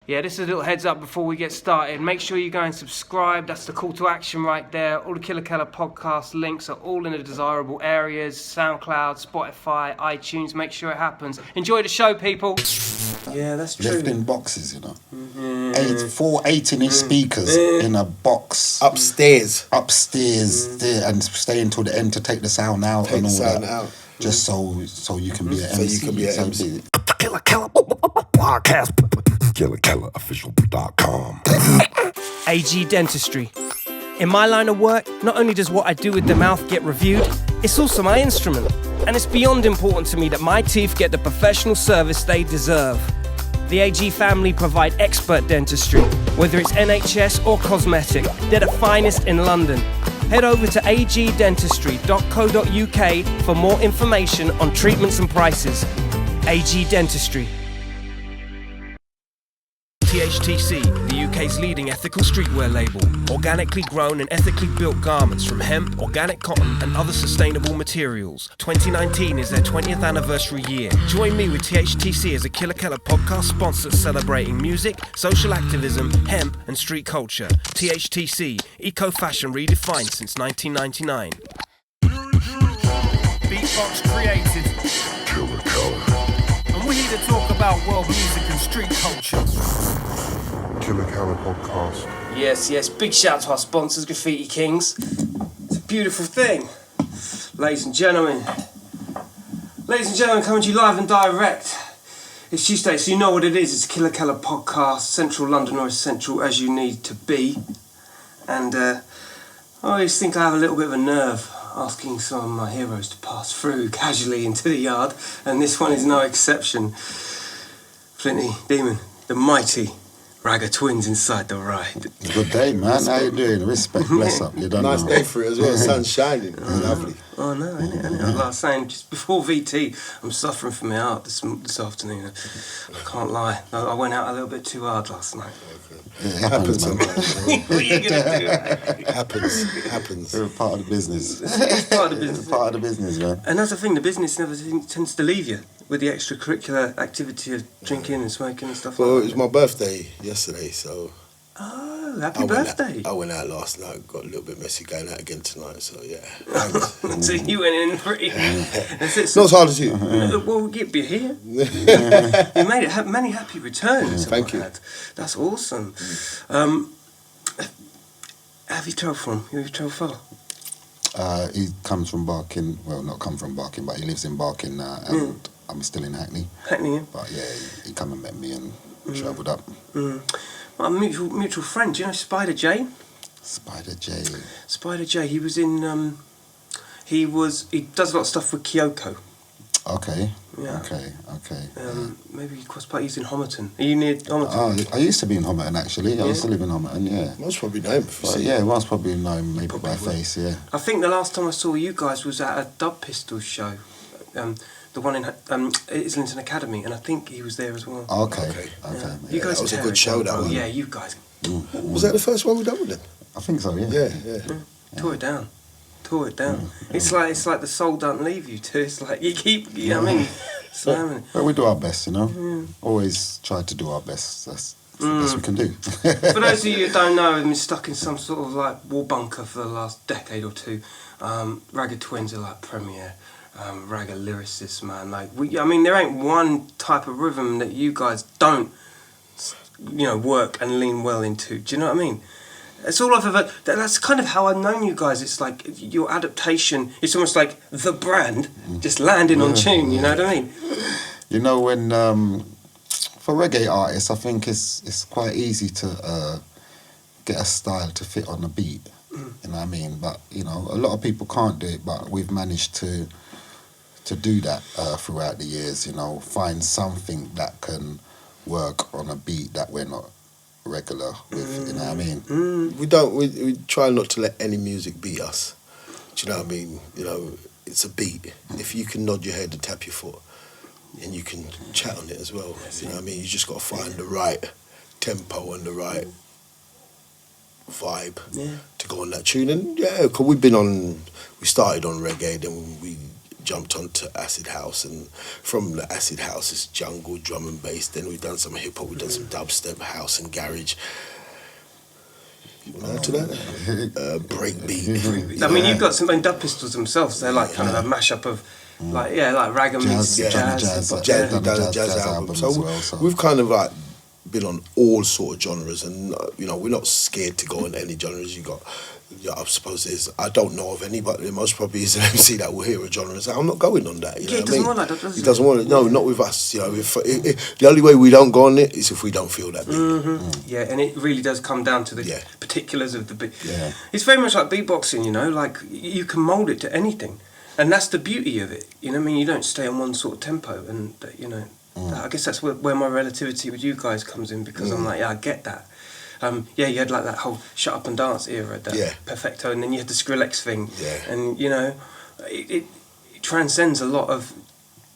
Yeah, this is a little heads up before we get started. Make sure you go and subscribe. That's the call to action right there. All the Killa Kela podcast links are all in the desirable areas. SoundCloud, Spotify, iTunes. Make sure it happens. Enjoy the show, people. Yeah, that's true. Lifting boxes, you know. Four 8-inch speakers in a box. Upstairs, there, and stay until the end to take the sound out and all that. Just so you can be an MC. So you can be an MC. Killa Kela podcast. KillaKelaOfficial.com. AG Dentistry. In my line of work, not only does what I do with the mouth get reviewed, it's also my instrument. And it's beyond important to me that my teeth get the professional service they deserve. The AG family provide expert dentistry, whether it's NHS or cosmetic. They're the finest in London. Head over to agdentistry.co.uk for more information on treatments and prices. AG Dentistry. THTC, the UK's leading ethical streetwear label. Organically grown and ethically built garments from hemp, organic cotton and other sustainable materials. 2019 is their 20th anniversary year. Join me with THTC as a Killa Kela podcast sponsor celebrating music, social activism, hemp and street culture. THTC, eco-fashion redefined since 1999. Beatbox created. Killa Kela. And we're here to talk about world music and street culture. Killa Kela podcast. Yes. Big shout to our sponsors, Graffiti Kings. It's a beautiful thing. Ladies and gentlemen, coming to you live and direct. It's Tuesday, so you know what it is. It's Killa Kela podcast, Central London or as central as you need to be. And I always think I have a little bit of a nerve asking some of my heroes to pass through casually into the yard, and this one is no exception. Flinty, Deman, the mighty Ragga Twinz inside the ride. Good day, man. How you doing? Respect, bless up. You don't nice know. day for it as well. Sun's shining. Lovely. Oh no, innit? Like I was saying, just before VT, I'm suffering from my heart this afternoon. I can't lie. I went out a little bit too hard last night. It happens, man. What are you gonna do? Happens. They're a part of the business. It's part of the business. Part of the business, man. And that's the thing, the business never tends to leave you with the extracurricular activity of drinking and smoking and stuff Well, like it was that. my birthday yesterday, so... Oh, happy birthday. I went out last night, got a little bit messy, going out again tonight, so yeah. Thanks. So you went in pretty... That's it. Not as hard as you. Well, you're here. You made it. Many happy returns. Thank you. That's awesome. Have you travelled from? Have you travelled far? He comes from Barking. Well, not come from Barking, but he lives in Barking now, and I'm still in Hackney. Hackney, yeah. But yeah, he come and met me and travelled up. My mutual friend, do you know Spider J? Spider J. Spider J. He was in. He does a lot of stuff with Kyoko. Okay. Yeah. Okay. Maybe he crossed part. He's in Homerton. Are you near Homerton? Oh, I used to be in Homerton actually. I used to live in Homerton. Yeah. Most probably know him. Most probably know him maybe by face. Yeah. I think the last time I saw you guys was at a Dub Pistols show. The one in Islington Academy, and I think he was there as well. Okay. Yeah. Yeah. You guys that was a good show, that one. Yeah, you guys. Was that the first one we done with him? I think so. Yeah. Yeah. Tore it down. It's like the soul don't leave you too. It's like you keep, you know what I mean? Slamming. Well, we do our best, you know. Always try to do our best. That's the best we can do. For those of you who don't know, I've been stuck in some sort of like war bunker for the last decade or two. Ragga Twinz are like premier ragga lyricists, man. Like there ain't one type of rhythm that you guys don't, work and lean well into. Do you know what I mean? It's all I've ever... That's kind of how I've known you guys. It's like your adaptation. It's almost like the brand just landing on tune. You know what I mean? You know, when for reggae artists, I think it's quite easy to get a style to fit on a beat. You know what I mean? But a lot of people can't do it. But we've managed to do that throughout the years. Find something that can work on a beat that we're not regular with, you know what I mean? We try not to let any music beat us. Do you know what I mean? It's a beat. If you can nod your head and tap your foot, and you can chat on it as well. You know what I mean? You just got to find the right tempo and the right vibe to go on that tune. And because we started on reggae, then we jumped onto acid house, and from the acid house it's jungle, drum and bass. Then we've done some hip hop, we've done some dubstep, house and garage. You want to add to that? Breakbeat. I mean, you've got some Dub Pistols themselves. They're like kind of a mashup of like Ragga meets jazz. We've done a jazz album. So we've kind of like been on all sort of genres, and you know, we're not scared to go on any genres. You got, I suppose there's, I don't know of any, but there most probably is an MC that will hear a genre and say, I'm not going on that. You know he doesn't want that, does he? He doesn't want it. No, not with us. You know, if the only way we don't go on it is if we don't feel that beat. Yeah, and it really does come down to the particulars of the beat. Yeah. It's very much like beatboxing, you know, like you can mould it to anything. And that's the beauty of it. You know what I mean? You don't stay on one sort of tempo, and, you know, I guess that's where my relativity with you guys comes in, because I'm like, I get that. You had like that whole Shut Up and Dance era, that Perfecto, and then you had the Skrillex thing. Yeah. And, you know, it transcends a lot of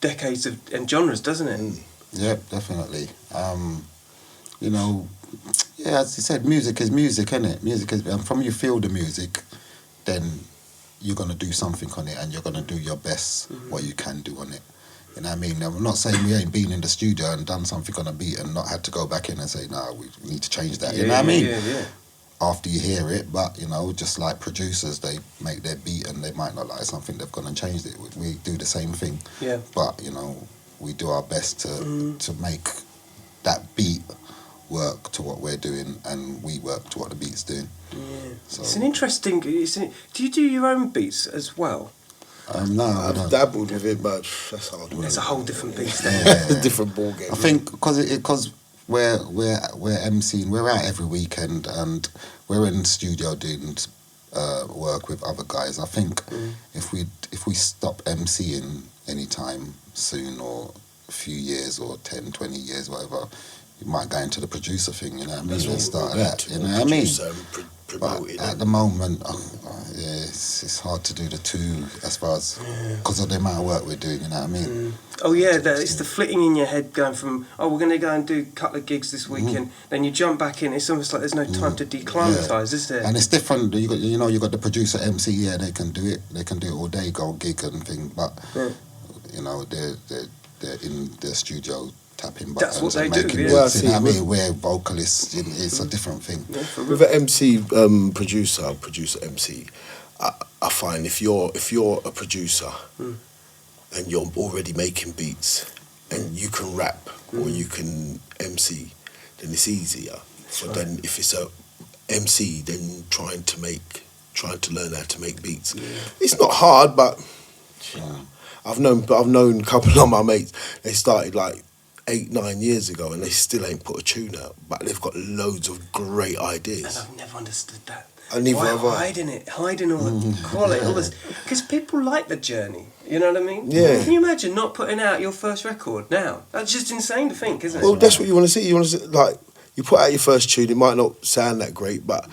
decades and genres, doesn't it? Yeah, definitely. You know, as you said, music is music, isn't it? Music is, and from you feel the music, then you're going to do something on it, and you're going to do your best, what you can do on it. You know what I mean? I'm not saying we ain't been in the studio and done something on a beat and not had to go back in and say, no, we need to change that. You know what I mean? Yeah. After you hear it, but, you know, just like producers, they make their beat and they might not like something, they've gone and changed it. We do the same thing. Yeah. But, you know, we do our best to make that beat work to what we're doing, and we work to what the beat's doing. Yeah. So, It's an interesting... do you do your own beats as well? no, I've dabbled with it, but that's hard. There's a whole different beast there. It's a different ball game. I think because we're MCing, we're out every weekend and we're in the studio doing work with other guys. I think if we stop MCing anytime soon, or a few years, or 10, 20 years, whatever, you might go into the producer thing, you know what I mean, and start that, you know what I mean? But at the moment, it's hard to do the two, as far as, because of the amount of work we're doing, you know what I mean? Oh yeah, it's the flitting in your head going from, we're going to go and do a couple of gigs this weekend, then you jump back in, it's almost like there's no time to declimatise, is there? And it's different, you got the producer MC, they can do it all day, go gig and thing, but, you know, they're in the studio tapping buttons. That's what they and do, making yeah. beats, you know what I mean? We're vocalists, it's a different thing. With an MC producer MC, I find if you're a producer and you're already making beats and you can rap or you can MC, then it's easier. But then if it's a MC, then trying to learn how to make beats, it's not hard. But I've known a couple of my mates. They started like 8-9 years ago and they still ain't put a tune out, but they've got loads of great ideas. And I've never understood that. Why hiding all the quality, all this, because people like the journey. You know what I mean? Yeah. Can you imagine not putting out your first record now? That's just insane to think, isn't it? Well, that's what you want to see. You want to see, like, you put out your first tune. It might not sound that great, but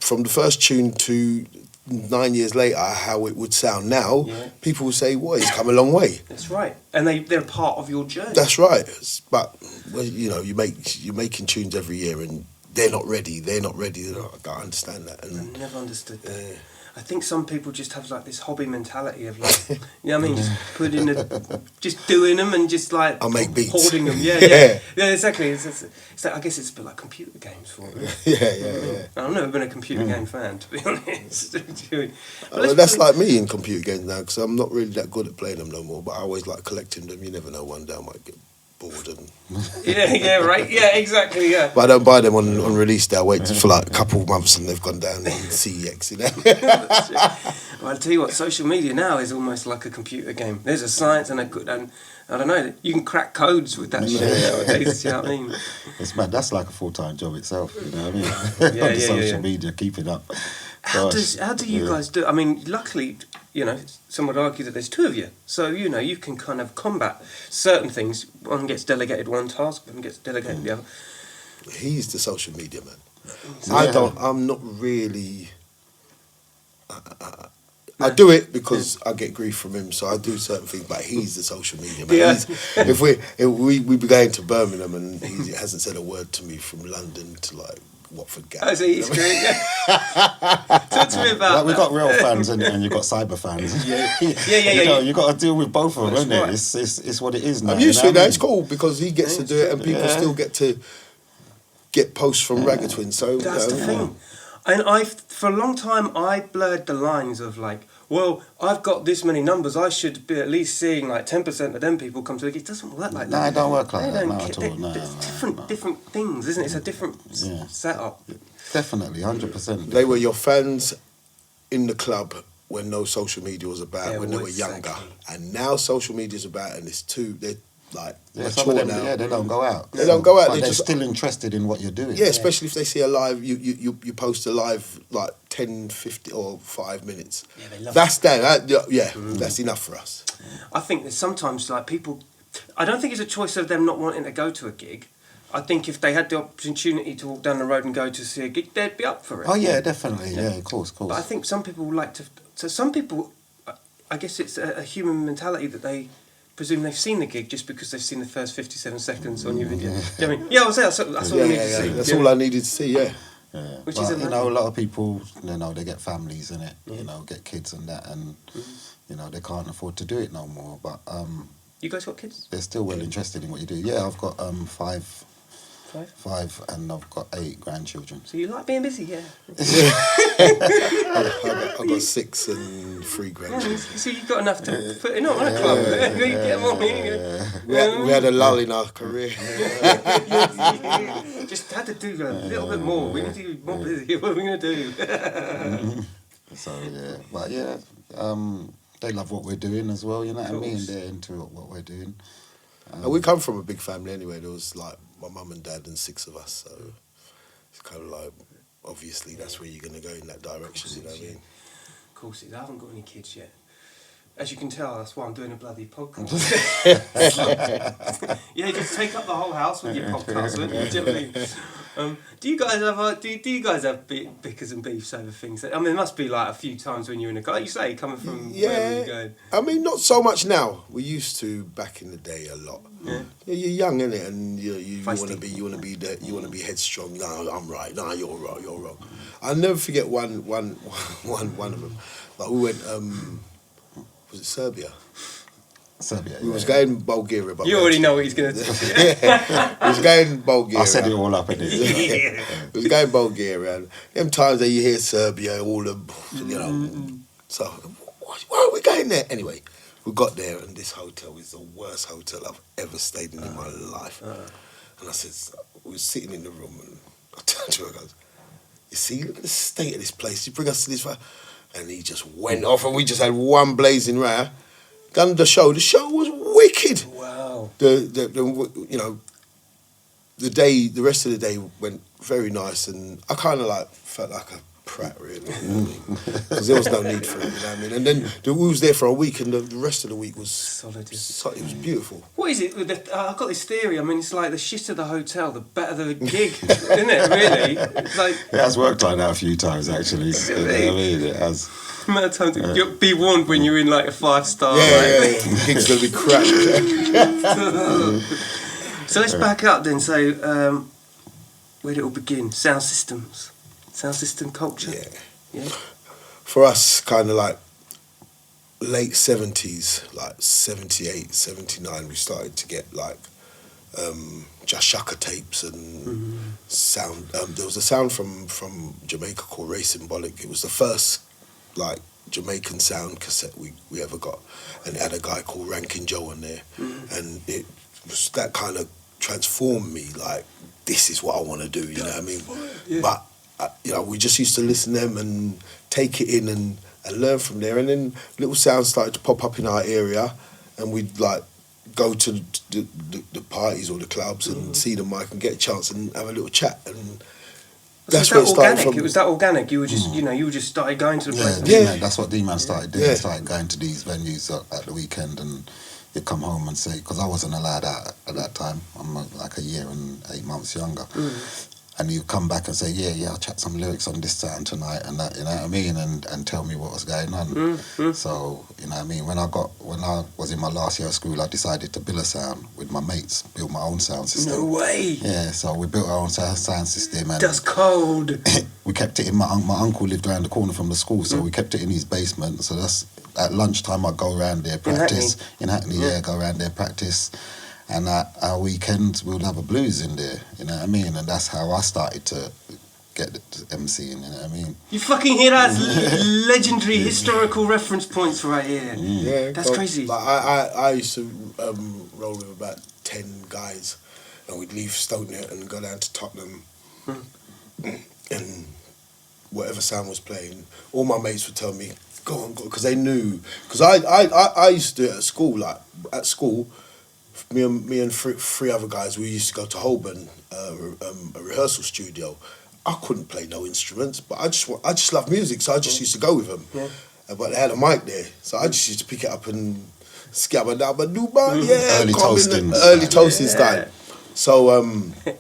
from the first tune to 9 years later, how it would sound now, people will say, "Well, he's come a long way." That's right, and they're part of your journey. That's right. But well, you know, you're making tunes every year, and they're not ready. I don't understand that. And I never understood that. I think some people just have like this hobby mentality of like, you know what I mean, just doing them and just like I'll make beats, hoarding them. Yeah, exactly. It's like, I guess it's a bit like computer games for me. Yeah. I've never been a computer game fan, to be honest. Well, that's like me in computer games now, because I'm not really that good at playing them no more. But I always like collecting them. You never know, one day I might get bored and right, exactly, But I don't buy them on release day. I wait for like a couple of months and they've gone down in CEX, you know. Well, I'll tell you what, social media now is almost like a computer game. There's a science and I don't know, you can crack codes with that shit nowadays, you know what I mean? It's mad, that's like a full-time job itself, you know what I mean? On social media, keeping up. How do you guys do it? I mean, luckily, you know, some would argue that there's two of you. So, you know, you can kind of combat certain things. One gets delegated one task, one gets delegated the other. He's the social media man. Yeah. I'm not really... I do it because I get grief from him, so I do certain things, but he's the social media man. Yeah. If we be going to Birmingham and he hasn't said a word to me from London to like Watford Gap. Oh, so he's great. Talk to me about Like, we've got real fans and you've got cyber fans. Yeah. You got to deal with both of them, isn't right. it? It's what it is now. I'm used to you it know now. what I It's mean? cool because he gets to do it, and people still get to get posts from Ragga Twinz. So That's the thing. And for a long time, I blurred the lines of like, well, I've got this many numbers, I should be at least seeing like 10% of them people come to the gig. It doesn't work like that. No, it don't work like They that, don't not get- at all. they- No, It's no. different things, isn't it? It's a different setup. Definitely, 100%. they were your fans in the club when no social media was about, Yeah, when they were well, younger, exactly. and now social media's about, and they're like Yeah, some mature of them, now. they don't go out. They don't go out, But they they're just- still interested in what you're doing. Yeah, especially if they see a live, you post a live like 10, 50 or 5 minutes. Yeah, they love That's that. That's enough for us. I think that sometimes like people, I don't think it's a choice of them not wanting to go to a gig. I think if they had the opportunity to walk down the road and go to see a gig, they'd be up for it. Oh yeah, definitely. Yeah, of course. But I think some people like to. So some people, I guess it's a human mentality that they presume they've seen the gig just because they've seen the first 57 seconds on your video. Do you know what I mean? Yeah, I was there. That's all I need to see. That's Yeah. all I needed to see. Yeah. Yeah. Which But, is you amazing. know, a lot of people, they get families in it, get kids and that, and they can't afford to do it no more. But You guys got kids? they're still well interested in what you do. Yeah, I've got Five? 5, and I've got 8 grandchildren. So you like being busy, yeah? I've got 6 and 3 grandchildren. So you've got enough to put in on a club. You get more. We had a lull in our career. Just had to do a little bit more. We need to be more busy. What are we going to do? So yeah, but yeah, they love what we're doing as well. You know what I mean? They're into what we're doing. And we come from a big family anyway. There was like my mum and dad and 6 of us. So it's kind of like, obviously, that's where you're going to go in that direction. You know what I mean? Of course, I haven't got any kids yet. As you can tell, that's why I'm doing a bloody podcast. Yeah, just take up the whole house with your podcast, wouldn't you? Do you know what I mean? Do you guys have do you guys have bickers and beefs over things? I mean, there must be like a few times when you're in a car. Like you say, coming from wherever you're going. I mean, not so much now. We used to back in the day a lot. Yeah, you're young, innit? And you want to Feisty. be be headstrong. No, I'm right. No, you're wrong. You're wrong. I'll never forget one of them. Like we went. Was it Serbia? Serbia. We was going Bulgaria. But You already know what he's going to do. we was going Bulgaria. I said it all up in it. We was going Bulgaria. And them times that you hear Serbia, all the, So, why are we going there? Anyway, we got there and this hotel is the worst hotel I've ever stayed in my life. And I said, we were sitting in the room and I turned to her and goes, you see, look at the state of this place. You bring us to this... And he just went off and we just had one blazing row. Done the show. The show was wicked. Wow. The rest of the day went very nice, and I kind of like felt like a prat, really, because there was no need for it. You know what I mean? And then we was there for a week, and the rest of the week was Solid. it was beautiful. What is it? I've got this theory. I mean, it's like the shitter the hotel, the better the gig, isn't it? Really? It's like It has worked like that a few times, actually. You know what I mean? It has. the amount of times you'll be warned when you're in like a 5-star. Yeah, right? the gig's gonna be crap. So let's back up then. So where did it all begin? Sound system culture. Yeah. For us, kind of like late 70s, like 78, 79, we started to get like Just Shaka tapes and sound. There was a sound from Jamaica called Ray Symbolic. It was the first like Jamaican sound cassette we ever got, and it had a guy called Rankin Joe on there, and it was that kind of transformed me. Like, this is what I want to do. You know what I mean? Yeah. But we just used to listen to them and take it in and learn from there. And then little sounds started to pop up in our area, and we'd like go to the parties or the clubs and see the mic and get a chance and have a little chat. And that's where it started from. It was that organic. You were just, you just started going to the place. Yeah, that's what D-Man started doing. Yeah. He started going to these venues at the weekend, and he'd come home and say, because I wasn't allowed out at that time. I'm like a year and 8 months younger. and he'd come back and say, yeah, I'll chat some lyrics on this sound tonight and that, you know what I mean, and tell me what was going on. So, you know what I mean, when I was in my last year of school, I decided to build a sound with my mates, build my own sound system. No way. Yeah, so we built our own sound system, and That's cold. we kept it in my uncle lived around the corner from the school, so we kept it in his basement. So that's at lunchtime I'd go around there, practice in Hackney, go around there, practice. And our weekends, we would have a blues in there, you know what I mean? And that's how I started to get to MCing, you know what I mean? You fucking hear that? Legendary historical reference points right here. Yeah, That's crazy. Like I used to roll with about 10 guys, and we'd leave Stonenet and go down to Tottenham, and whatever sound was playing, all my mates would tell me, go on, because they knew. Because I used to do it at school. Like at school, me and three other guys, we used to go to Holborn, a rehearsal studio. I couldn't play no instruments, but I just love music, so I just used to go with them. Yeah. But they had a mic there, so I just used to pick it up and scabba dabba dooba, yeah, early toasting style. So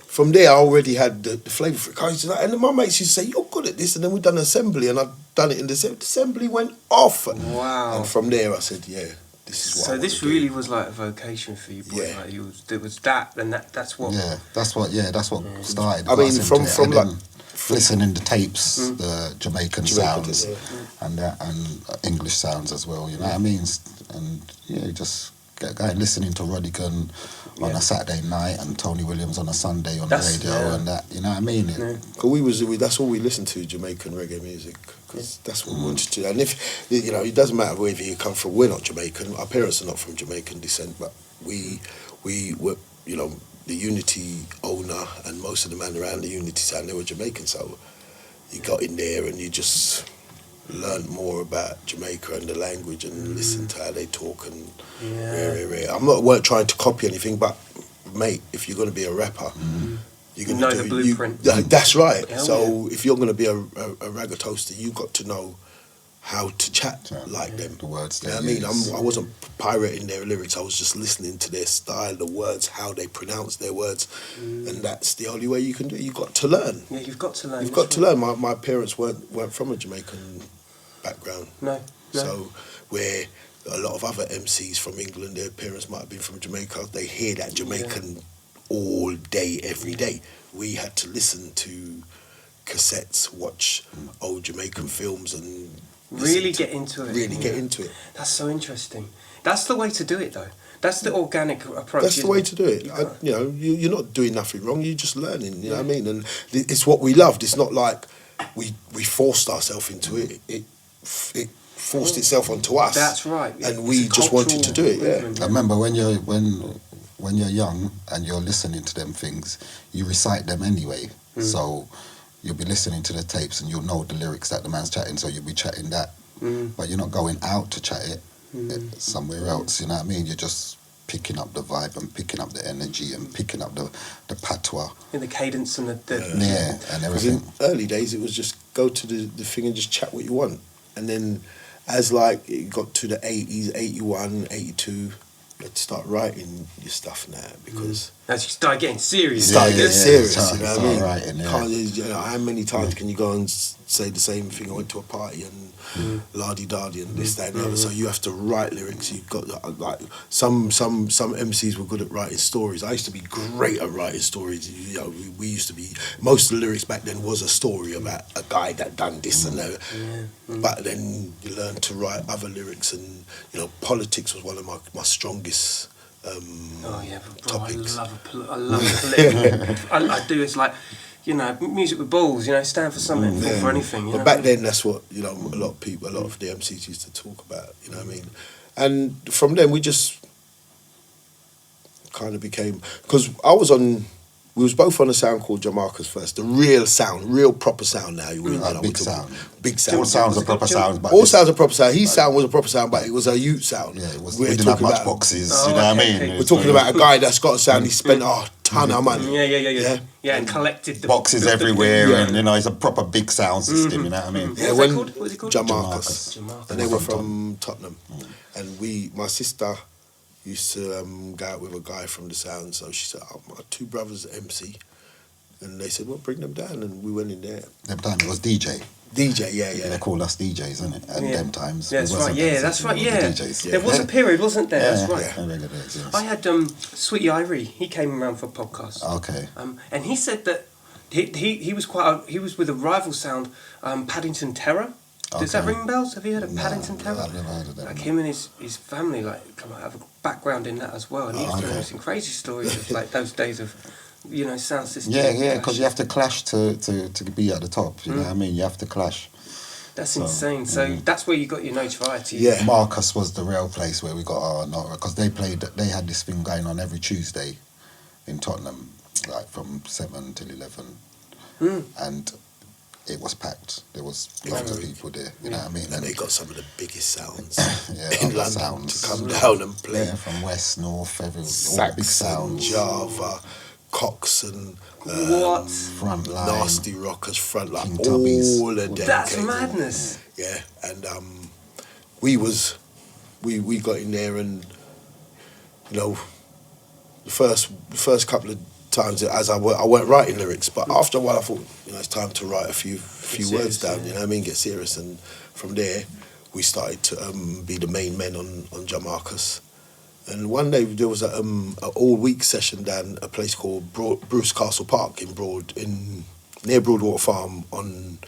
from there, I already had the flavour for it. And my mates used to say, "You're good at this," and then we done assembly, and I'd done it in the assembly, went off. Wow. And from there, I said, "Yeah, this is what." So this really was like a vocation for you, boy. Yeah. Like there was that, and that's what. Yeah, that's what started. I mean, from like listening to tapes, the Jamaican sounds, yeah. and English sounds as well. You know what I mean? And yeah, just get going listening to Rodigan on a Saturday night and Tony Williams on a Sunday on the radio and that. You know what I mean? Cause that's all we listened to, Jamaican reggae music, because that's what we wanted to. And if you know, it doesn't matter wherever you come from. We're not Jamaican. Our parents are not from Jamaican descent, but we were, you know, the Unity owner and most of the men around the Unity sound, they were Jamaican. So you got in there and you just learned more about Jamaica and the language and listened to how they talk and I'm not trying to copy anything, but mate, if you're going to be a rapper, you're going to know the blueprint. That's right. Hell so if you're going to be a ragga toaster, you've got to know how to chat like them. The words. You know what I mean? I wasn't pirating their lyrics. I was just listening to their style, the words, how they pronounce their words, and that's the only way you can do it. You've got to learn. Yeah, you've got to learn. You've got to learn. My parents weren't from a Jamaican background. No. So where a lot of other MCs from England, their parents might have been from Jamaica. They hear that Jamaican all day, every day. We had to listen to cassettes, watch old Jamaican films, and really get into it. Really get into it. That's so interesting. That's the way to do it, though. That's the organic approach. That's the way to do it. You're not doing nothing wrong. You're just learning. You know what I mean? And it's what we loved. It's not like we forced ourselves into it. It forced itself onto us. That's right. And we just wanted to do it. Yeah. I remember when you're young and you're listening to them things, you recite them anyway. So you'll be listening to the tapes and you'll know the lyrics that the man's chatting, so you'll be chatting that. But you're not going out to chat it somewhere else, you know what I mean? You're just picking up the vibe and picking up the energy and picking up the patois. And the cadence and the and everything. In early days, it was just go to the thing and just chat what you want. And then as like it got to the 80s, 81, 82, you had to start writing your stuff now because... As you start getting serious. Serious, you know what I mean? Writing, you know, how many times can you go and say the same thing? I went to a party and la-di-da-di and this, that and the other. So you have to write lyrics. You've got like some MCs were good at writing stories. I used to be great at writing stories. You know, we used to be, most of the lyrics back then was a story about a guy that done this and that. But then you learn to write other lyrics, and you know, politics was one of my strongest topics. I love political. I do. It's like, you know, music with balls. You know, stand for something, for anything. But back then, that's what, you know, a lot of the MCs used to talk about. You know what I mean? And from then, we just kind of became, because we was both on a sound called Jamarcus first, the real proper sound. Now you wouldn't know big sound. Big sound. All sounds are proper sounds. But all sounds are proper sound. His sound was a proper sound, but it was a youth sound. Yeah, it was. We didn't have much boxes. You know what I mean? We're talking about a guy that's got a sound. He spent a ton of money. Yeah, and collected the boxes everywhere, and you know, it's a proper big sound system. You know what I mean? Yeah, what was it called? Jamarcus. And they were from Tottenham. And my sister used to go out with a guy from the sound. So she said, "My two brothers are MC. And they said, well, bring them down. And we went in there. Them time it was DJ. DJ, yeah. They called us DJs, isn't it? At them times. Yeah, that's We right. wasn't Yeah, them, that's we right. were Yeah. the DJs. There was a period, wasn't there? That's right. Yeah, regular days, yes. I had Sweetie Irie. He came around for a podcast. Okay. And he said that he was he was with a rival sound, Paddington Terror. Does that Okay. ring bells? Have you heard of No, Paddington Terror? I've never heard of them. Like him and his family, like, come on, have a background in that as well. And he was telling okay. me some crazy stories of like those days of, sound system. Yeah, because you have to clash to be at the top. You know what I mean? You have to clash. That's insane. So that's where you got your notoriety. Yeah. Marcus was the real place where we got our notoriety because they had this thing going on every Tuesday in Tottenham, like from 7 till 11, and it was packed. There was lots of people there. You know what I mean? And they got some of the biggest sounds Yeah, in other London sounds. to come down and play. Yeah, from west, north, all big Saxon, sounds. Java, Coxon, What? Frontline. Nasty Rockers, Frontline, King Tubbies. all of them. That's came in. madness. Yeah, and we got in there, and the first couple of times as I weren't writing lyrics, but after a while I thought it's time to write a few words down. You know what I mean? Get serious, and from there we started to be the main men on Jamarcus. And one day there was an all-week session down a place called Bruce Castle Park near Broadwater Farm on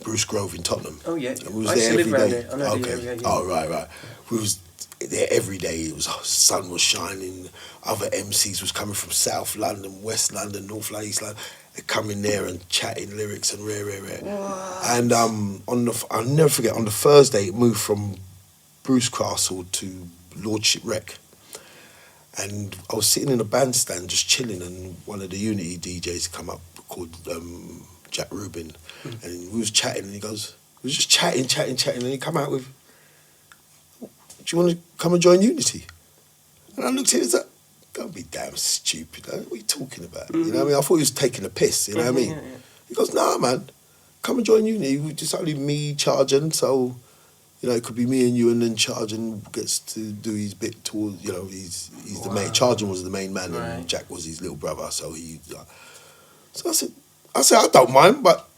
Bruce Grove in Tottenham. Oh yeah, And we was I used there to every live around day. there. I know the area. Yeah. Oh right. We was there every day. It was sun was shining. Other MCs was coming from South London, West London, North London, East London. They come in there and chatting lyrics and rare. And I'll never forget, on the Thursday it moved from Bruce Castle to Lordship Rec. And I was sitting in a bandstand just chilling, and one of the Unity DJs come up called Jack Rubin, and we was chatting, and we was just chatting, and he come out with, "Do you want to come and join Unity?" And I looked at him and said, "Don't be damn stupid, what are you talking about?" You know what I mean? I thought he was taking a piss, you know what I mean? Yeah. He goes, "Nah, man, come and join Unity. It's only me charging, so it could be me and you, and then Chargin gets to do his bit towards, he's the main. Chargin was the main man, Right. and Jack was his little brother. So so I said, I don't mind, but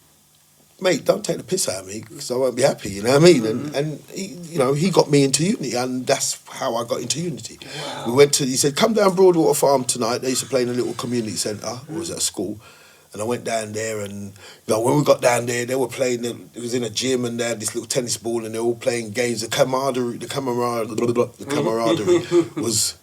mate, don't take the piss out of me because I won't be happy. You know what I mean? And he, he got me into Unity, and that's how I got into Unity. Wow. He said, come down Broadwater Farm tonight. They used to play in a little community centre. It was at a school. And I went down there, and when we got down there, they were playing. It was in a gym, and they had this little tennis ball, and they were all playing games. The camaraderie was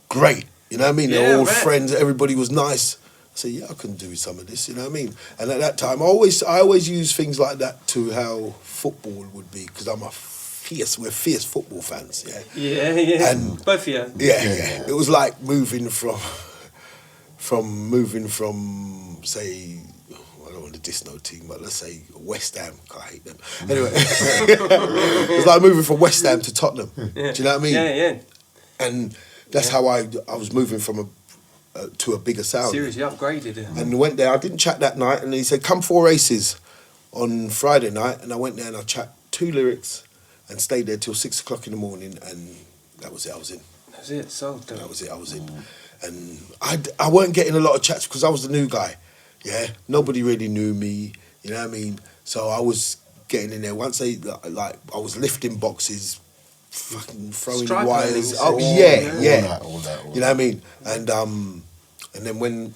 great. You know what I mean? They were all friends. Everybody was nice. I said, yeah, I can do some of this. You know what I mean? And at that time, I always use things like that to how football would be, because we're fierce football fans. Yeah. Yeah. And both of you. Yeah. It was like moving from say, I don't want to diss no team, but let's say West Ham. I hate them. Anyway, it was like moving from West Ham to Tottenham. Yeah. Do you know what I mean? Yeah. And that's how I was moving from to a bigger sound. Seriously upgraded it. And went there. I didn't chat that night, and he said, "Come 4 races on Friday night." And I went there and I chat 2 lyrics and stayed there till 6 o'clock in the morning, and that was it. I was in. That's it. Sold. That was it. I was in. And I weren't getting a lot of chats because I was the new guy. Yeah, nobody really knew me. You know what I mean? So I was getting in there. Once I was lifting boxes, fucking throwing Stripe wires. landings. Oh yeah. All that. You know what I mean? And then when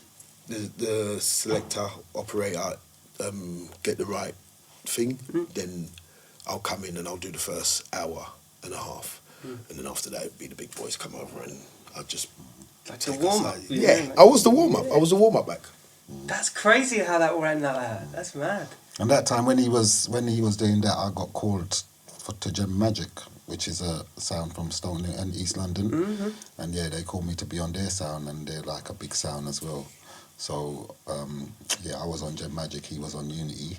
the selector operator get the right thing, then I'll come in and I'll do the first hour and a half, and then after that it'd be the big boys come over and I'll just. Like the warm up. Yeah, I was the warm up. I was the warm up back. That's crazy how that ran like that. That's mad. And that time when he was doing that, I got called to Gem Magic, which is a sound from Stone and East London, and yeah, they called me to be on their sound, and they're like a big sound as well. So I was on Gem Magic, he was on Unity.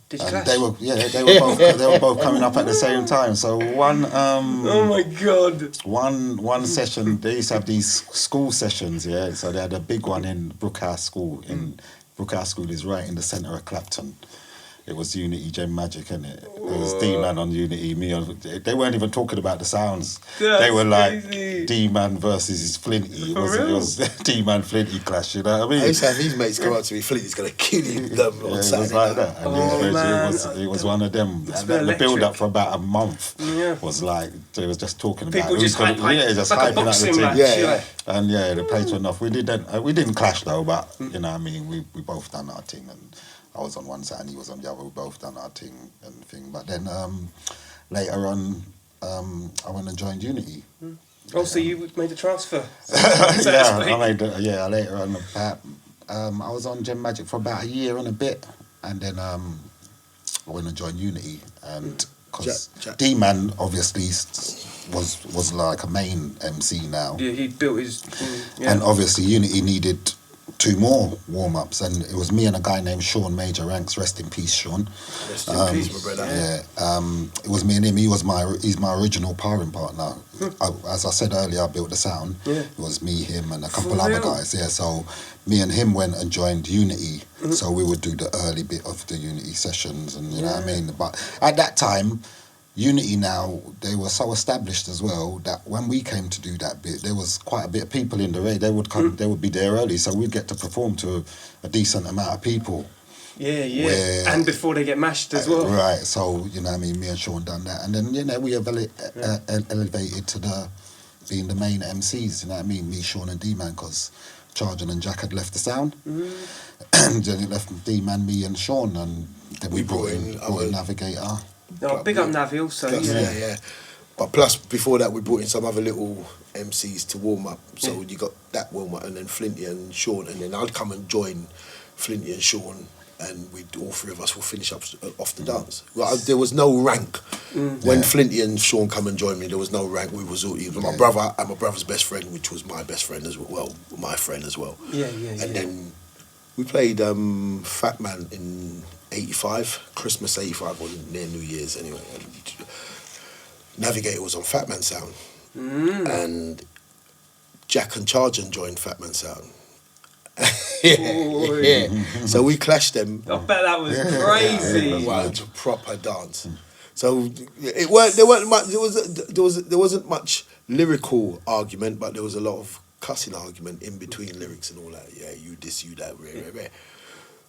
Did you And clash? they were both coming up at the same time. So one oh my god. one session, they used to have these school sessions, yeah. So they had a big one in Brookhouse School. Brookhouse School is right in the centre of Clapton. it was Unity, Gem Magic, innit? It was D-Man on Unity, me on... They weren't even talking about the sounds. They were like crazy. D-Man versus Flinty. It was D-Man Flinty clash, you know what I mean? I used to have these mates come up to me, Flinty's going to kill you. Yeah, it was like that. And it was one of them. It's And been the build-up electric. for about a month Yeah. was like, they was just talking People about... just hype, just like a hyping up the boxing team. match. Yeah. And the place went off. We didn't clash though, but you know what I mean. We both done our thing, and I was on one side and he was on the other. We both done our thing and thing. But then later on, I went and joined Unity. Oh, so you made the transfer? Later on, I was on Gem Magic for about a year and a bit, and then I went and joined Unity, and because D-Man obviously was like a main MC now. Yeah, he built his. And obviously Unity needed 2 more warm-ups, and it was me and a guy named Sean Major Ranks, rest in peace Sean. Rest in peace, my brother. It was me and him. He's my original parring partner. As I said earlier, I built the sound. It was me, him and a couple other guys. So me and him went and joined Unity, so we would do the early bit of the Unity sessions, and you know what I mean. But at that time, Unity now, they were so established as well that when we came to do that bit, there was quite a bit of people in the raid. They would come, they would be there early, so we'd get to perform to a decent amount of people. Yeah. And before they get mashed as well. Right, so, you know what I mean, me and Sean done that. And then, you know, we elevated to being the main MCs, you know what I mean, me, Sean and D-Man, because Chargin and Jack had left the sound. And then it left D-Man, me and Sean, and then we brought in Navigator. No, big up Navi also. Yeah. But plus, before that, we brought in some other little MCs to warm up. So you got that warm up, and then Flinty and Sean, and then I'd come and join Flinty and Sean, and all 3 of us will finish up off the dance. Well, there was no rank. When Flinty and Sean come and joined me, there was no rank. We was all even my brother and my brother's best friend, which was my best friend as well. Well, my friend as well. And then we played Fat Man in 85, Christmas 85, or near New Year's anyway. Navigator was on Fat Man Sound. And Jack and Chargin joined Fat Man Sound. So we clashed them. I bet that was crazy. Wow, it's a proper dance. So there wasn't much lyrical argument, but there was a lot of cussing argument in between lyrics and all that. Yeah, you this, you that, rah.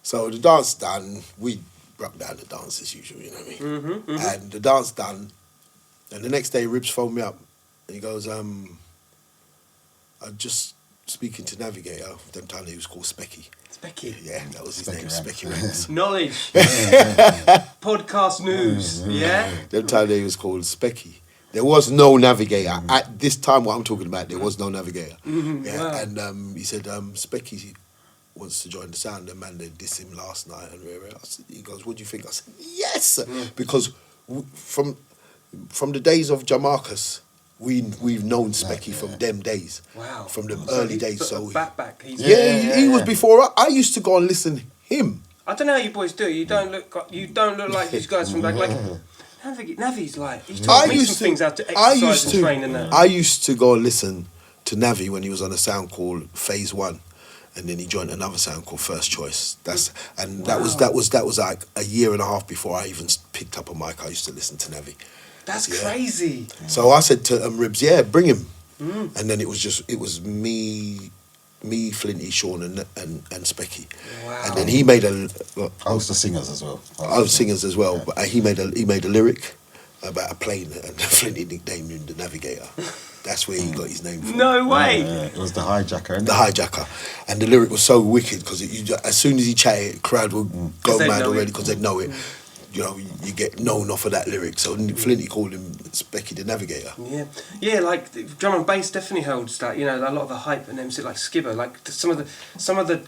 So the dance done, we broke down the dance as usual, you know what I mean? And the dance done, and the next day Ribs phoned me up and he goes, I'm just speaking to Navigator, them time he was called Specky. Specky? Yeah, that was his Specky name, Ranks. Specky Ranks. Knowledge. Podcast news. Yeah? Them time he was called Specky. There was no Navigator. At this time, what I'm talking about, there was no Navigator. Wow. And he said, Specky wants to join the sound. The man, they dissed him last night. And he goes, what do you think? I said, yes! Because from the days of Jamarcus, we've known Specky from them days. Wow. From the early days. So back. he was before. I used to go and listen to him. I don't know how you boys do it. You don't look like these guys from back. Like Navi's like he's taught me some things how to exercise and train and that. I used to go and listen to Navi when he was on a sound called Phase 1, and then he joined another sound called First Choice. That was like a year and a half before I even picked up a mic. I used to listen to Navi. That's crazy. So I said to Ribs, bring him. And then it was me, Flinty, Sean, and Specky. Wow. And then he made I was the singers as well. I was singers as well, but he made a lyric about a plane, and Flinty nicknamed him the Navigator. That's where he got his name from. No way. It was the hijacker. The hijacker, and the lyric was so wicked because as soon as he chatted, crowd would go mad already because they'd know it. You know, you get known off of that lyric. So Flinty called him Specky the Navigator. Yeah, like drum and bass definitely holds that. You know, a lot of the hype and MC like Skibber, like some of the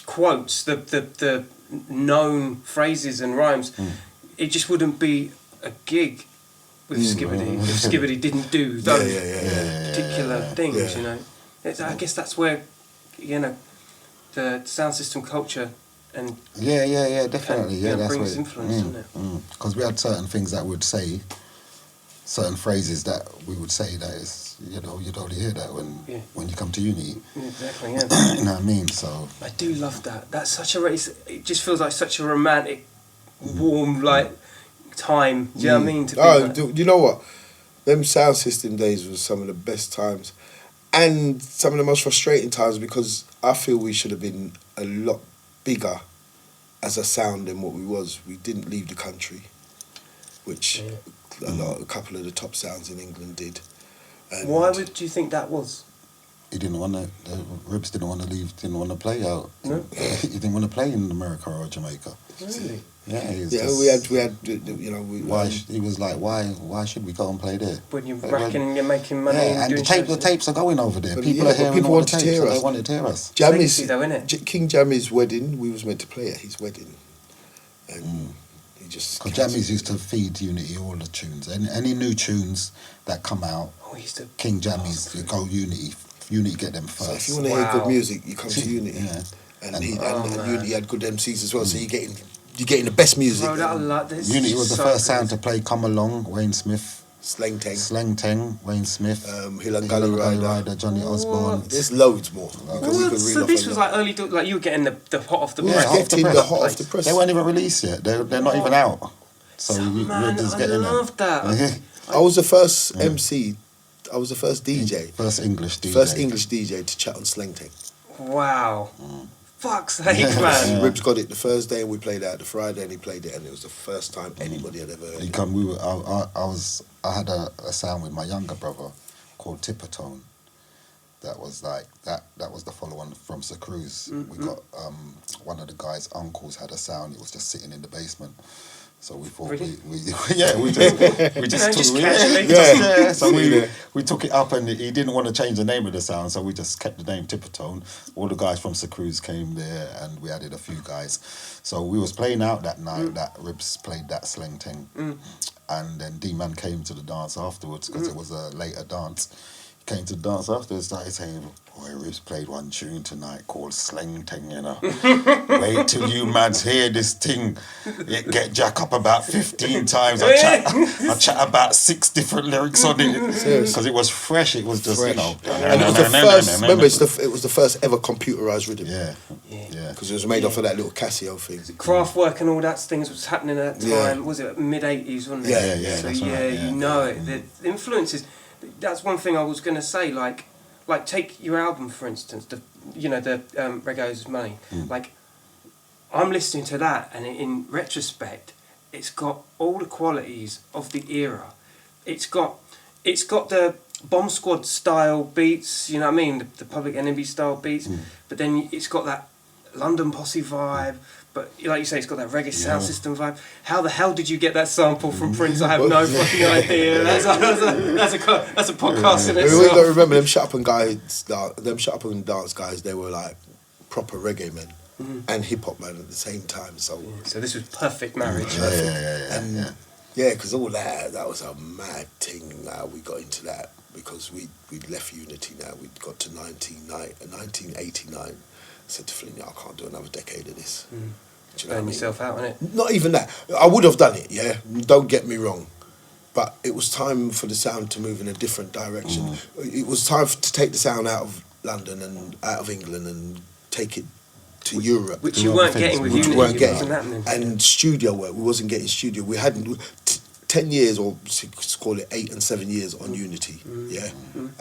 quotes, the known phrases and rhymes. It just wouldn't be a gig with Skibbity if Skibbity didn't do those particular things. You know, I guess that's where the sound system culture. And definitely. That's brings influence, doesn't it? Because we had certain things that would say, certain phrases that we would say that is, you'd only hear that when you come to uni. Exactly, You know what I mean? So I do love that. That's such a race. It just feels like such a romantic warm like time. Do you know what I mean? To be Oh, like, you know what? Them sound system days was some of the best times, and some of the most frustrating times because I feel we should have been a lot bigger as a sound than what we was. We didn't leave the country, which a couple of the top sounds in England did. And why do you think that was? He didn't want to. Ribs didn't want to leave. Didn't want to play out. No? He didn't want to play in America or Jamaica. Really? Yeah, we had you know he was like, why should we go and play there? When you're racking and you're making money Yeah, and and doing the tapes are going over there. But People yeah, are hearing people all the wanted to tapes, hear so us. they wanted to hear us. Legacy though, innit? King Jammy's wedding, we was meant to play at his wedding, and he just. Because Jammies used to feed Unity all the tunes. Any new tunes that come out, He used to. King Jammies go Unity. Unity get them first. So if you want to hear good music, you come to Unity, Yeah. and Unity had good MCs as well. So you're getting the best music. Bro, that like this. Unity was the so first good. sound to play Come Along, Wayne Smith, Slang Tang, Slang Teng, Wayne Smith, Hill and Gully Rider. Johnny Osborne. There's loads more. What? So this was like early, like you were getting the hot off the Yeah, press. hot off the press. the hot off the press. They weren't even released yet. They're not even out. So Man, we're just I getting love that. them. I was the first MC. I was the first DJ. First English DJ. First English DJ to chat on Slang Tang. Wow. Fuck's sake, man. Ribs got it the Thursday and we played it out the Friday and he played it and it was the first time anybody had ever heard You it. come, I had a sound with my younger brother called Tipper Tone. That was like that was the follow on from Sir Cruz. We got one of the guys' uncles had a sound. It was just sitting in the basement. So we thought Really? we just Just took casually. So we took it up, and he didn't want to change the name of the sound, so we just kept the name Tipper Tone. All the guys from Sir Cruz came there, and we added a few guys. So we was playing out that night. That Ribs played that Slang thing, and then D-Man came to the dance afterwards because it was a later dance. He came to the dance afterwards, started saying, "Boy, Ribs played one tune tonight called Slang Ting, you know. Wait till you mads hear this thing. It get jack up about 15 times. I chat about 6 different lyrics on it because it was fresh. It was just, Fresh. you know. And it was the first, remember, it was the first ever computerised rhythm. Yeah. Because it was made off of that little Casio thing. Craftwork and all that things was happening at that time. Yeah. Was it mid-80s, wasn't it? Yeah, So that's yeah, right, you yeah. know it. The influences. That's one thing I was going to say. Like take your album for instance. The Reggae's Money. Like I'm listening to that, and in retrospect, it's got all the qualities of the era. It's got the Bomb Squad style beats. You know what I mean? The Public Enemy style beats. But then it's got that London Posse vibe. But like you say, it's got that reggae sound system vibe. How the hell did you get that sample from Prince? I have no fucking idea. That's a podcast in We itself. got to remember them Shut Up and Dance guys, they were like proper reggae men and hip hop men at the same time. So So this was perfect marriage. yeah, because all that was a mad thing. We got into that because we'd left Unity now. We'd got to 1989. I said to Flinty, I can't do another decade of this. Do you know what I Burn mean? yourself out, innit? Not even that. I would have done it, yeah. Don't get me wrong. But it was time for the sound to move in a different direction. It was time to take the sound out of London and out of England and take it to Europe. Which you weren't getting with Unity. weren't It getting. wasn't happening. And studio work, we wasn't getting studio. We hadn't 10 years, or let's call it 8 and 7 years on Unity, yeah.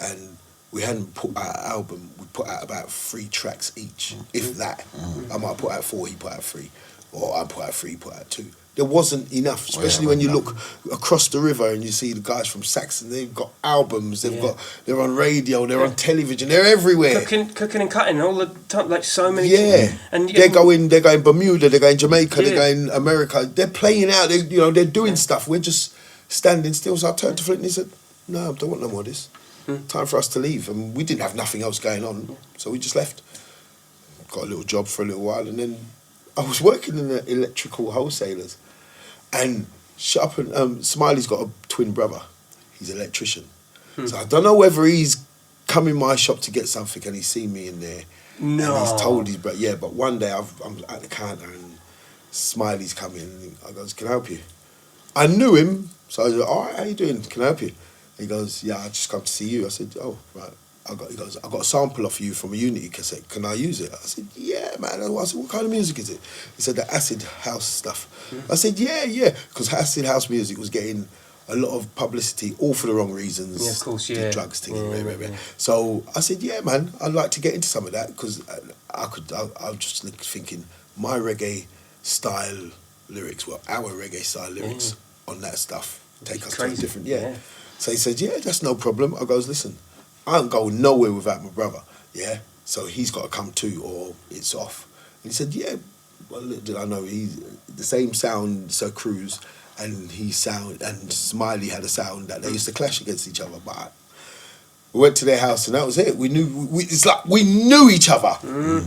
And we hadn't put out an album. We put out about 3 tracks each, if that. I might put out 4, he put out 3, or I put out 3, he put out 2. There wasn't enough, especially when you look across the river and you see the guys from Saxon. They've got albums. They're on radio. They're on television. They're everywhere. Cooking and cutting all the time, like so many. Yeah, And they're going Bermuda. They're going Jamaica. Yeah. They're going America. They're playing out. They're doing stuff. We're just standing still. So I turned to Flint and he said, "No, I don't want no more of this. Time for us to leave." And we didn't have nothing else going on, so we just left. Got a little job for a little while, and then I was working in the electrical wholesalers. And Shut Up and Smiley's got a twin brother. He's an electrician. So I don't know whether he's come in my shop to get something and he's seen me in there. No. And he's told his brother, yeah, but one day I'm at the counter and Smiley's coming and I goes, "Can I help you?" I knew him, so I was like, "All right, how you doing? Can I help you?" He goes, "Yeah, I just come to see you." I said, "Oh, right." he goes, I got a sample off you from a Unity cassette. Can I use it? I said, yeah, man. I said, what kind of music is it? He said, the acid house stuff. I said, yeah, because acid house music was getting a lot of publicity, all for the wrong reasons. Yeah, of course, the yeah. drugs thing. So I said, yeah, man, I'd like to get into some of that because I was just thinking my reggae style lyrics, well, our reggae style lyrics on that stuff take us to a different, So he said, yeah, that's no problem. I goes, listen, I ain't going nowhere without my brother, yeah? So he's got to come too or it's off. And he said, yeah, well, little did I know, he's the same sound, Sir Cruz, and Smiley had a sound that they used to clash against each other. But we went to their house and that was it. It's like we knew each other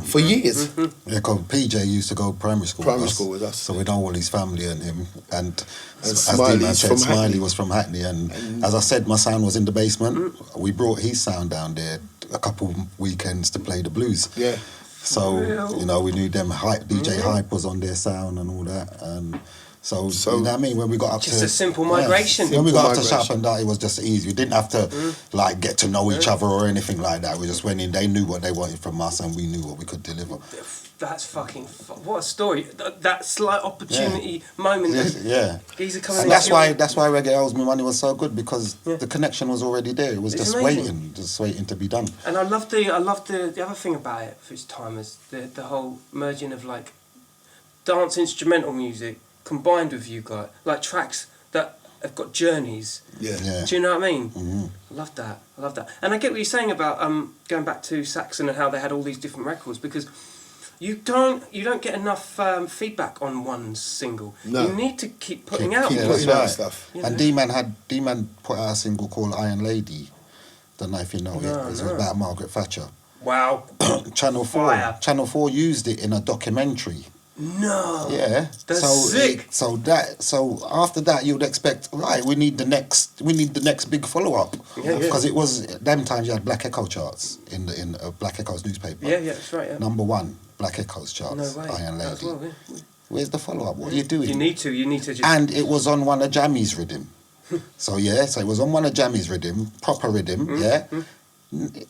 for years. Yeah, because PJ used to go primary school with us. So we know all his family and him. And as Smiley's from Smiley Hackney. was from Hackney. And as I said, my sound was in the basement. We brought his sound down there a couple weekends to play the blues. Yeah. So, you know, we knew them. DJ Hype was on their sound and all that. And so you know what I mean? When we got up just to... a simple migration. When we got up to Sharp and that, it was just easy. We didn't have to, like, get to know each other or anything like that. We just went in. They knew what they wanted from us and we knew what we could deliver. That's fucking... what a story. That slight opportunity moment. Yeah. These are coming And that's why Reggae Owes Me Money was so good because the connection was already there. It was It's just amazing. waiting to be done. And I love the other thing about it for its time is the whole merging of like dance instrumental music combined with you guys, like tracks that have got journeys. Yeah. Do you know what I mean? Mm-hmm. I love that. And I get what you're saying about going back to Saxon and how they had all these different records because you don't get enough feedback on one single. No. You need to keep putting out. keep Yeah, putting that's out right. stuff. You know? And D-Man put out a single called Iron Lady. Don't know if you know it. It was about Margaret Thatcher. Wow. Channel Fire. 4 used it in a documentary. No. Yeah. That's so sick. So after that you'd expect, right, we need the next big follow up. Yeah. Because it was them times you had Black Echo charts in Black Echo's newspaper. Yeah, that's right. Yeah. Number 1, Black Echo's charts. No way. Iron That as Lady. well, yeah. Where's the follow up? What are you doing? You need to just... And it was on one of Jammy's rhythm. So it was on one of Jammy's rhythm, proper rhythm, yeah.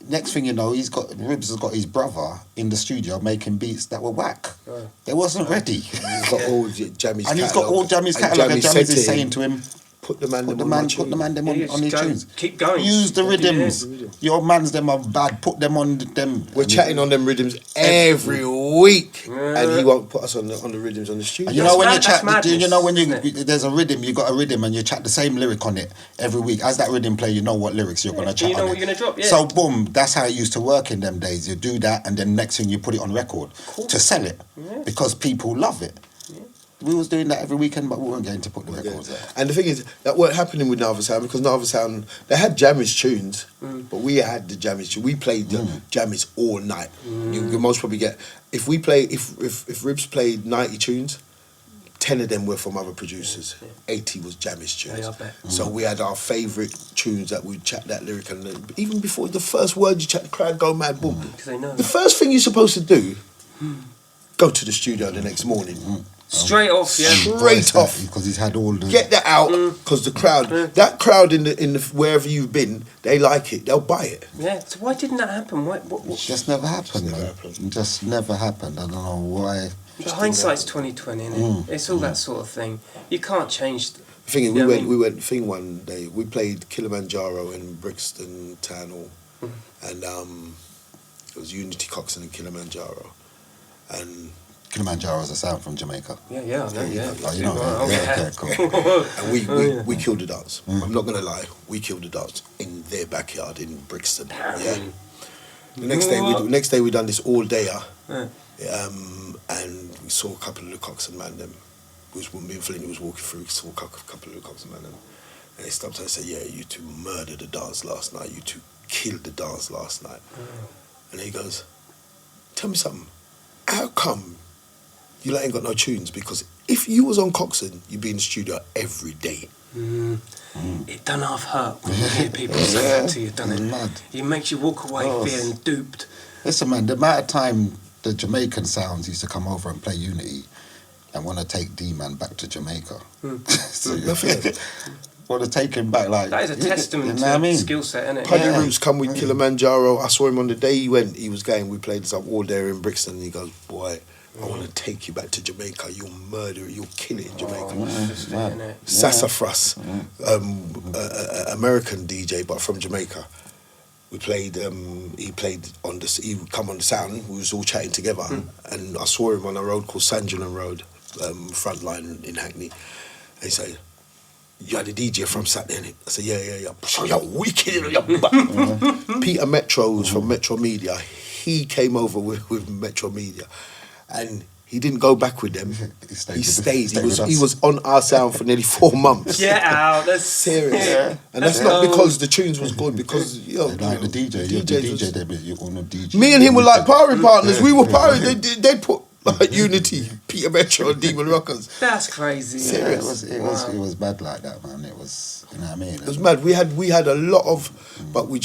Next thing you know, Ribs has got his brother in the studio making beats that were whack. Right. They wasn't ready. He's got all Jammy's And he's got all Jammy's catalogue, and Jammy's is saying to him, put the man put the on man them Yeah, on his just go, tunes. keep going. Use the Yeah. rhythms. Your man's them are bad. Put them on them. We're chatting on them rhythms every week, and he won't put us on the rhythms on the studio. And you know when That's you chat, madness, you know when isn't there's a rhythm, you got a rhythm, and you chat the same lyric on it every week. As that rhythm play, you know what lyrics you're gonna chat You know on what it. you're gonna drop, yeah. So boom, that's how it used to work in them days. You do that, and then next thing you put it on record to sell it because people love it. We was doing that every weekend, but we weren't getting to put the records out. And the thing is, that weren't happening with Narva Sound because Narva Sound, they had Jammies tunes, but we had the Jammies tunes. We played the Jammies all night. You most probably get, if Ribs played 90 tunes, 10 of them were from other producers. 80 was Jammies tunes. Yeah, I bet. So we had our favourite tunes that we'd chat that lyric, and even before the first word you chat, the crowd go mad, boom. Because they know. The first thing you're supposed to do, go to the studio the next morning. Straight off, yeah. Straight off. Because he's had all the... Get that out because the crowd, that crowd in the wherever you've been, they like it. They'll buy it. Yeah. So why didn't that happen? What? It just never happened, man. It just never happened. I don't know why. The hindsight's 2020, innit? It's all that sort of thing. You can't change. The thing is, You know what I mean? we went thing one day. We played Kilimanjaro in Brixton Town Hall, and it was Unity Coxon and Kilimanjaro, and Kilimanjaro is a sound from Jamaica. Yeah, I know, yeah. Oh, you know that? Oh, Yeah, okay, cool. and we killed the dance. I'm not gonna lie, we killed the dance in their backyard in Brixton. Yeah. The next day we done this all dayer. And we saw a couple of the Coxon man them. Me and Flinty was walking through, saw a couple of the Coxon man them. And they stopped and said, yeah, you two murdered the dance last night. You two killed the dance last night. And he goes, tell me something. How come you ain't got no tunes? Because if you was on Coxon, you'd be in the studio every day. It done half hurt when you hear people say that to you, doesn't it? Mad. It makes you walk away feeling duped. Listen, man, the amount of time the Jamaican sounds used to come over and play Unity and want to take D-Man back to Jamaica. So, want to take him back. Like That is a testament you know to what I mean? skill set, isn't it? Paddy Yeah. Roots come with Kilimanjaro. I saw him on the day he went. He was going. We played this up all there in Brixton. And he goes, "Boy, I want to take you back to Jamaica. You'll murder it. You'll kill it in Jamaica." Just man. innit? Sassafras, American DJ, but from Jamaica. We played. He played on the. He would come on the sound. We was all chatting together, and I saw him on a road called Sandilan Road, Frontline in Hackney. And he said, "You had a DJ from Saturday, innit?" I said, "Yeah. So you're wicked, Peter Metro was from Metro Media. He came over with Metro Media, and he didn't go back with them. He stayed. He was on our sound for nearly 4 months. Get out. That's Serious. Yeah. And that's not because the tunes was good, because Like the DJ, you're the DJ, there, but you're on a DJ. me and him were like pirate partners. We were pirates. They put like Unity, Peter Metro, and Demon Rockers. That's crazy. Yeah, it Serious. was bad like that, man. It was, you know what I mean? It was mad. We had a lot of, but we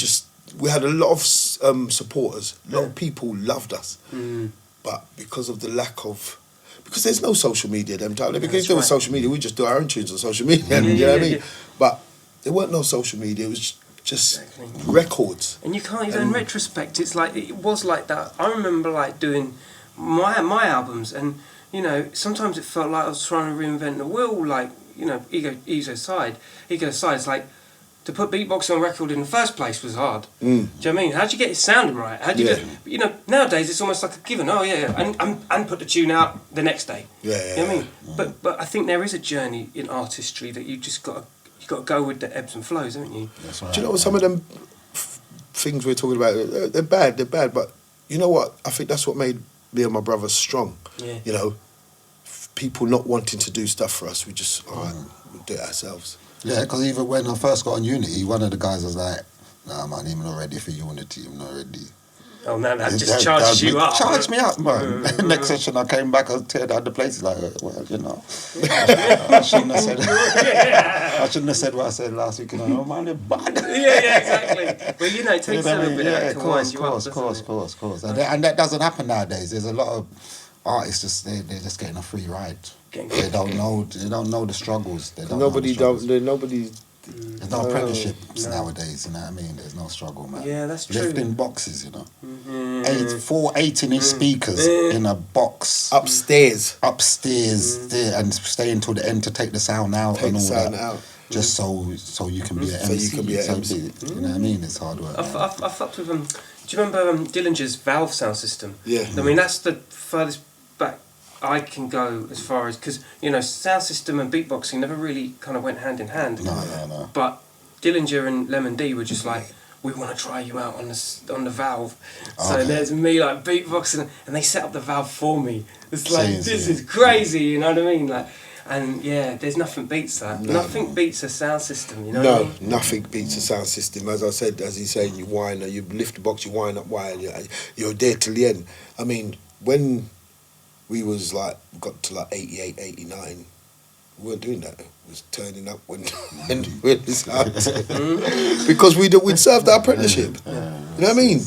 had a lot of supporters. A lot of people loved us, but because of the lack of, because there's no social media them time. Because if there was social media, we just do our own tunes on social media. You know what I mean? But there weren't no social media. It was just records. And you can't even, in retrospect, it's like, it was like that. I remember like doing my albums, and you know, sometimes it felt like I was trying to reinvent the wheel, like, you know, ego aside, it's like, to put beatboxing on record in the first place was hard. Do you know what I mean? How'd you get it sounding right? How'd you you know, nowadays it's almost like a given. Oh yeah, and put the tune out the next day. You know what I mean? But I think there is a journey in artistry that you just got to go with the ebbs and flows, haven't you? That's right. Do you know what some of them things we're talking about? They're bad, but you know what? I think that's what made me and my brothers strong. Yeah. You know, people not wanting to do stuff for us. We just, all right, we'll do it ourselves. Yeah, because even when I first got on Unity, one of the guys was like, "Nah, man, I'm not ready for Unity. I'm not ready." Oh man, that just charges you up. Charged me up, man. Next session, I came back and teared out the places. Like, well, you know, I shouldn't have said. I shouldn't have said what I said last week. You know, man, they're bad. Yeah, exactly. Well, you know, it takes a little bit of that to wind you up, Of course. And that doesn't happen nowadays. There's a lot of artists they're just getting a free ride. They don't know the struggles. There's no apprenticeships nowadays, you know what I mean? There's no struggle, man. Yeah, that's true. Lifting boxes, you know. 4 18-inch speakers in a box Upstairs. there, and stay until the end to take the sound out and all that. Just so you can be an MC. You can be an MC. You know what I mean? It's hard work. I fucked with do you remember Dillinger's Valve sound system? Yeah. I mean, that's the furthest back I can go as far as, because, you know, sound system and beatboxing never really kind of went hand in hand. No. But Dillinger and Lemon D were just like, we want to try you out on the Valve. So there's me like beatboxing, and they set up the Valve for me. It's like, this is crazy, you know what I mean? Like, and yeah, there's nothing beats that. Nothing beats a sound system, you know what I mean? Nothing beats a sound system. As I said, as he's saying, you wind, you lift the box, you wind up wire, you're there till the end. I mean, when we was like, got to like 88, 89, we weren't doing that. We was turning up when it's out. Because we'd served our apprenticeship. You know what I mean?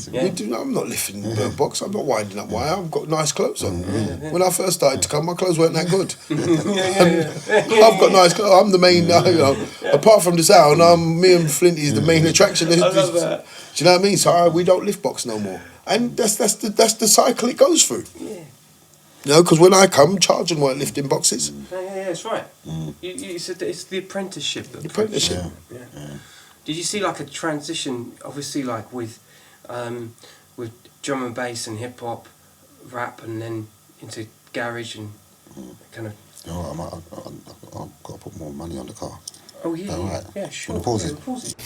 I'm not lifting the box, I'm not winding up wire, I've got nice clothes on. When I first started to come, my clothes weren't that good. I've got nice clothes, I'm the main, you know, apart from the sound, me and Flinty is the main attraction. I love that. Do you know what I mean? So we don't lift box no more. And that's the cycle it goes through. Yeah. You know, because when I come, Charging weren't lifting boxes. Yeah, that's right. You said that it's the apprenticeship. Apprenticeship. Yeah. Did you see like a transition, obviously, like with drum and bass and hip hop, rap, and then into garage and kind of? You know what, I've got to put more money on the car. Oh yeah, All right. yeah, sure. Wanna pause Yeah, it? pause it.